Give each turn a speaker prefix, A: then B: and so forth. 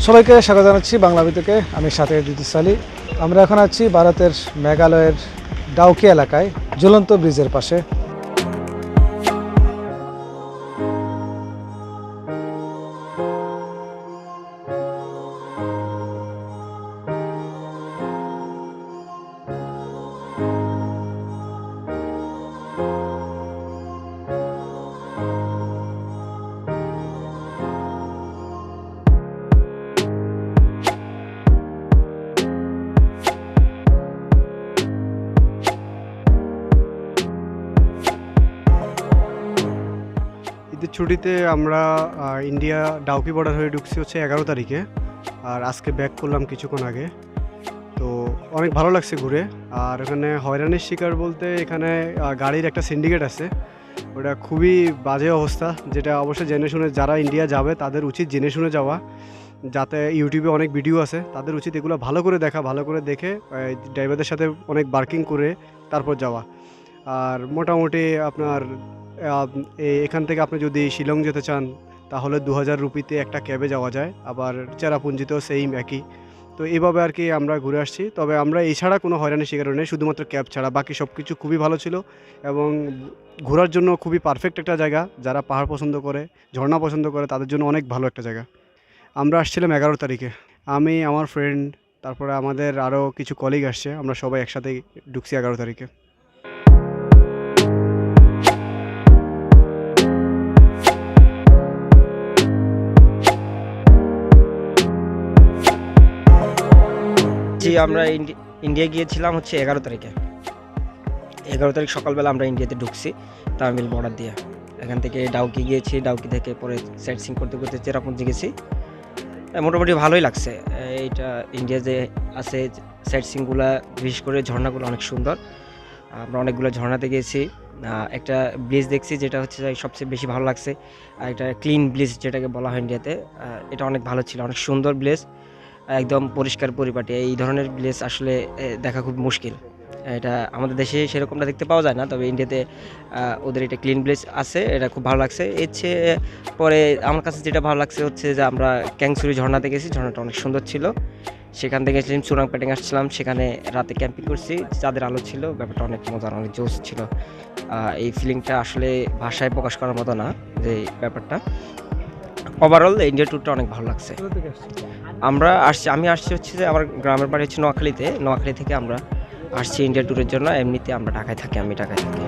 A: সবাইকে স্বাগত জানাচ্ছি বাংলাভিউ থেকে। আমি সাথে দিতেছি আলী। আমরা এখন আছি ভারতের মেঘালয়ের ডাউকি এলাকায় ঝুলন্ত ব্রিজের পাশে।
B: ঈদের ছুটিতে আমরা ইন্ডিয়া ডাউকি বর্ডার হয়ে ঢুকছি হচ্ছে 11 তারিখে, আর আজকে ব্যাক করলাম কিছুক্ষণ আগে। তো অনেক ভালো লাগছে ঘুরে। আর এখানে হয়রানির শিকার বলতে এখানে গাড়ির একটা সিন্ডিকেট আছে, ওটা খুবই বাজে অবস্থা, যেটা অবশ্যই জেনে শুনে যারা ইন্ডিয়া যাবে তাদের উচিত জেনে শুনে যাওয়া। যাতে ইউটিউবে অনেক ভিডিও আছে, তাদের উচিত এগুলো ভালো করে দেখা, ভালো করে দেখে ড্রাইভারদের সাথে অনেক বার্কিং করে তারপর যাওয়া। আর মোটামুটি আপনার এখান থেকে আপনি যদি শিলং যেতে চান তাহলে 2000 রুপিতে একটা ক্যাবে যাওয়া যায়, আবার চেরাপুঞ্জিতেও সেইম একই। তো এইভাবে আর কি আমরা ঘুরে আসছি। তবে আমরা এছাড়া কোনো হয়রানির শিকার নেই, শুধুমাত্র ক্যাব ছাড়া বাকি সব কিছু খুবই ভালো ছিল এবং ঘোরার জন্য খুবই পারফেক্ট একটা জায়গা। যারা পাহাড় পছন্দ করে, ঝর্ণা পছন্দ করে, তাদের জন্য অনেক ভালো একটা জায়গা। আমরা আসছিলাম 11 তারিখে, আমি, আমার ফ্রেন্ড, তারপরে আমাদের আরও কিছু কলিগ আসছে, আমরা সবাই একসাথেই ঢুকছি 11 তারিখে।
C: জি, আমরা ইন্ডিয়া গিয়েছিলাম হচ্ছে 11 তারিখে। 11 তারিখ সকালবেলা আমরা ইন্ডিয়াতে ঢুকছি তামিল বর্ডার দিয়ে। এখান থেকে ডাউকি গিয়েছি, ডাউকি থেকে পরে সাইট সিং করতে করতে চেরাপুঞ্জি গেছি। মোটামুটি ভালোই লাগছে। এইটা ইন্ডিয়া যে আছে সাইট সিংগুলো, বিশেষ করে ঝর্ণাগুলো অনেক সুন্দর। আমরা অনেকগুলো ঝর্ণাতে গিয়েছি। একটা ব্রিজ দেখছি যেটা হচ্ছে সবচেয়ে বেশি ভালো লাগছে, একটা ক্লিন ব্রিজ যেটাকে বলা হয় ইন্ডিয়াতে। এটা অনেক ভালো ছিল, অনেক সুন্দর ব্রিজ, একদম পরিষ্কার পরিপাটি। এই ধরনের ব্লেস আসলে দেখা খুব মুশকিল। এটা আমাদের দেশে সেরকমটা দেখতে পাওয়া যায় না, তবে ইন্ডিয়াতে ওদের এটা ক্লিন ব্লেস আছে, এটা খুব ভালো লাগছে। এর চেয়ে পরে আমার কাছে যেটা ভালো লাগছে হচ্ছে যে আমরা ক্যাংসুরি ঝর্ণাতে গেছি, ঝর্ণাটা অনেক সুন্দর ছিল। সেখান থেকে গেছিলাম চুরাং প্যাটিং আসছিলাম, সেখানে রাতে ক্যাম্পিং করছি, চাঁদের আলো ছিল, ব্যাপারটা অনেক মজার, অনেক জোস ছিল। এই ফিলিংটা আসলে ভাষায় প্রকাশ করার মতো না, যে ব্যাপারটা। ওভারঅল ইন্ডিয়া ট্যুরটা অনেক ভালো লাগছে। আমি আসছি হচ্ছে যে আমার গ্রামের বাড়ি হচ্ছে নোয়াখালীতে। নোয়াখালী থেকে আমরা আসছি ইন্ডিয়া ট্যুরের জন্য। এমনিতে আমরা ঢাকায় থাকি, আমি ঢাকায় থাকি।